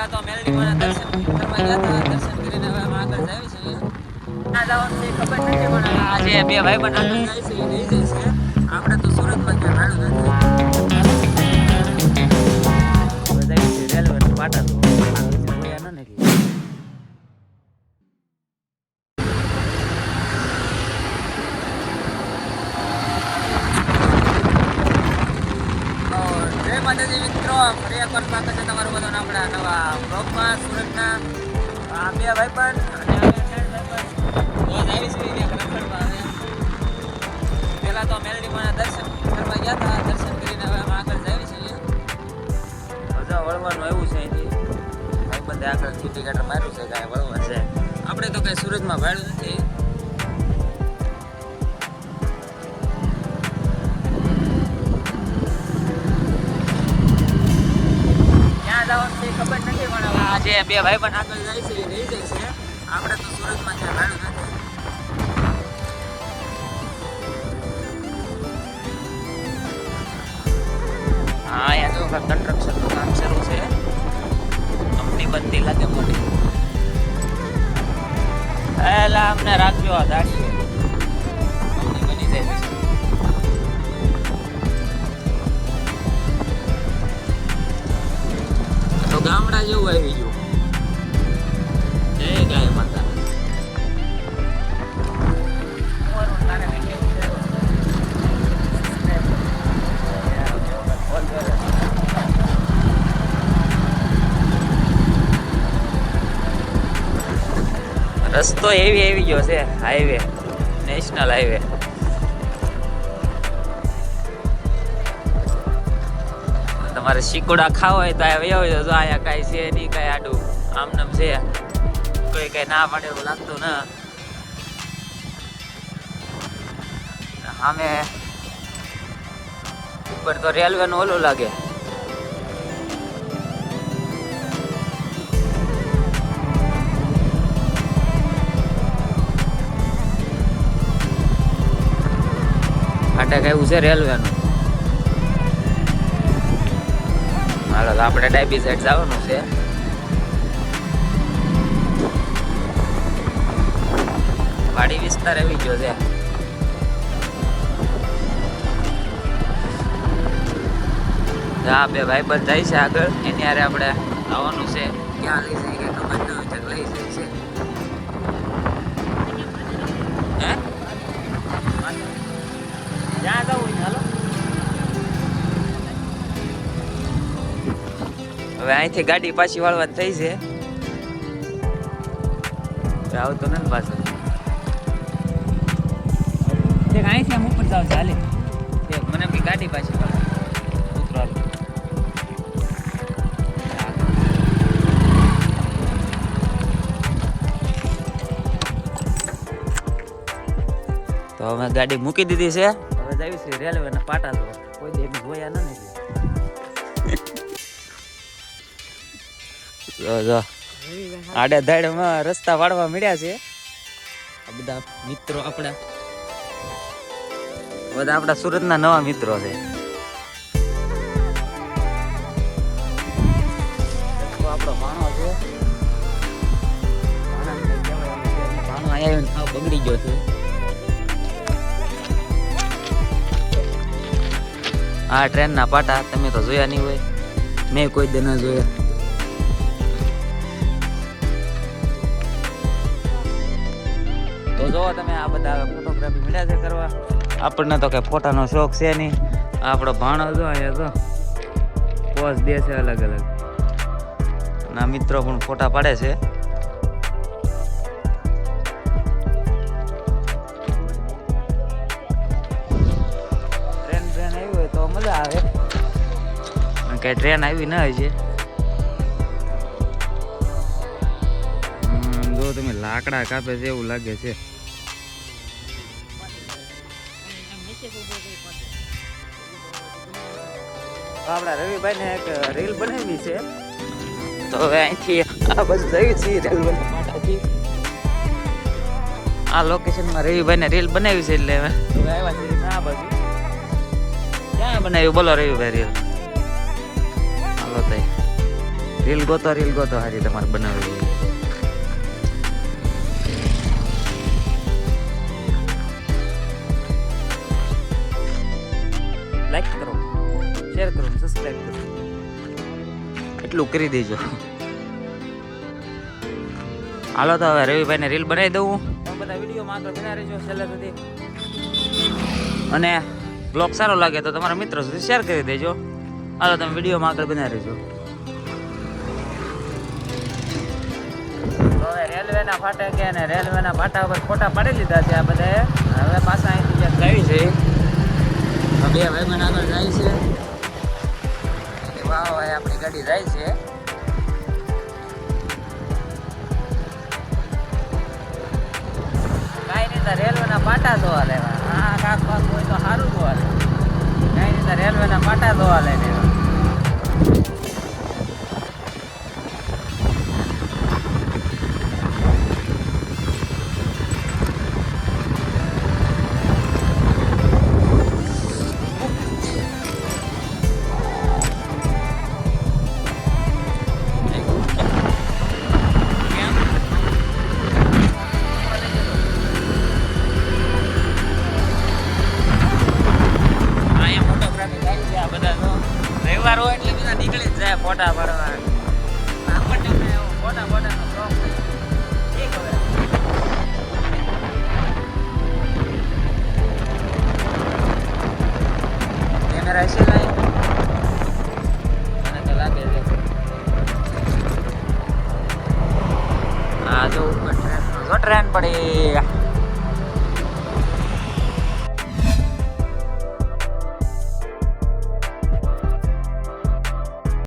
પેલા તો મેલડીમાં દર્શન કરવા ગયા હતા. દર્શન કરીને હવે અમે આગળ જાય છે. ના જવાનું છે ખબર નથી, પણ આજે બે ભાઈ પણ આગળ જાય છે, લઈ જાય છે. આપણે તો સુરતમાં ક્યાં ભાડું નથી. રેલવે પાટા તો જોયા નથી. જય માતાજી મિત્રો, ફરી એકવાર સ્વાગત છે તમારું બધાનું આપણા નવા બ્લોગમાં. સુરતના આ બે ભાઈ પણ અને અમે ફ્રેન્ડ ભાઈ પણ રોજ આવીશું અહીંયા રખડવા. હવે પહેલાં તો મેલડીમાં દર્શન કરવા ગયા હતા. દર્શન કરીને હવે અમે આગળ જઈએ છીએ. મજા વળવાનું એવું છે અહીંથી. ભાઈ બધે આગળ ઇન્ડિકેટર માર્યું છે, કાંઈ વળવા છે. આપણે તો કાંઈ સુરતમાં ભાડું નથી. ખબર નથી, પણ આજે બે ભાઈ પણ આગળ જાય છે, લઈ જાય છે. આપણે તો સુરતમાં ક્યાં ભાડું નથી. હા, અહીંયા તો કન્સ્ટ્રક્શનનું કામ શરૂ છે. કંપની બનતી લાગે મોટી. એલા અમને રાખજો આ દાડી કંપની બની જાય છે. તો ગામડા જેવું આવી ગયું. જય ગાય માતા. રસ્તો એવી આવી ગયો છે, હાઈવે, નેશનલ હાઈવે. તમારે શીકોડા ખાવા હોય તો આવ્યા હોય તો અહીંયા કાંઈ છે નહીં, કાંઈ આડું આમનામ છે. કોઈ કઈ ના પાડે એવું લાગતું ના. સામે ઉપર તો રેલવે નું ઓલું લાગે. ફાટક આવ્યું છે રેલવે નું. હાલો આપણે ડાબી સાઈડ જવાનું છે. વાડી વિસ્તાર આવી ગયો છે. હા, બે ભાઈ બંધ જાય છે આગળ, એની હારે આપણે આવવાનું છે. ક્યાં લઈ જાય કે ખબર ન હોય તો લઈ જાય છે. હે જ્યાં જવું હાલો. હવે અહીંથી ગાડી પાછી વાળવાની થઈ છે. આવતો ને પાછો અહીંથી આમ ઉપર જાવ ચાલે. મને બી ગાડી પાછી વાળવા ઉતરવાનું. તો અમે ગાડી મૂકી દીધી છે. હવે જઈએ છીએ રેલવે ના પાટા. તો કોઈ દે જોયા નથી. જો આડે ધાડમાં રસ્તા વાળવા મળ્યા છે આ બધા મિત્રો. આપણા બધા આપણા સુરતના નવા મિત્રો છે. આપણો ભાણો છે. ભાણો અહીંયા બગડી ગયો છે. આ ટ્રેન ના પાટા તમે તો જોયા નહીં હોય, મેં કોઈ દે ન જોયા. તો જો તમે આ બધા ફોટોગ્રાફી મળ્યા છે કરવા. આપણને તો કઈ ફોટાનો શોખ છે નહીં. આપણો ભાણો જો અહીંયા તો પોઝ દે છે અલગ અલગ. ના મિત્રો પણ ફોટા પાડે છે. ટ્રેન આવી હોય તો મજા આવે. કઈ ટ્રેન આવી ના હોય છે. જો તમે લાકડા કાપે છે એવું લાગે છે. આપણા રવિભાઈ ને એક રીલ બનાવી છે. તો હવે અહીંથી આ બાજુ જઈએ છીએ રેલવે પાટાથી. આ લોકેશનમાં રવિભાઈ ને રીલ બનાવી છે, એટલે હવે આવ્યા છીએ આ બાજુ. ક્યાં બનાવ્યું બોલો રવિભાઈ રીલ? હાલો તઈ રીલ ગોતો હારી તમારે બનાવી. લાઈક કરો, શેર કરો, સબસ્ક્રાઇબ કરો, એટલું કરી દેજો. હાલો તો હવે રવિભાઈને રીલ બનાવી દઉં. તમે બધા વિડીયોમાં આગળ બના રહેજો છેલ્લે સુધી. અને બ્લોગ સારો લાગે તો તમારા મિત્રો સુધી શેર કરી દેજો. હાલો તમે વિડીયોમાં આગળ બના રહેજો. તો હવે રેલવેના ફાટકે અને રેલવેના ફાટા ઉપર ફોટા પાડી લીધા છે આ બધાએ. હવે પાછા અહીંથી ક્યાંક જાય છે. બે ભાઈબંધ આગળ જાય છે. વાહ ભાઈ આપણી ગાડી જાય છે. રેલવેના પાટા ધોવા લેવા. હા કાક પાક હોય તો સારું ધોવા લે. કઈ રીતે રેલવેના પાટા ધોવા લઈને રવિવાર હોય એટલે બધા નીકળી જ જાય ફોટા પાડવા. આપણને ફોટા ફોટાનો શોખ એ ખબર. કેમેરા હશે નહીં મને તો લાગે છે. હા જો ઉપર ટ્રેન પડી.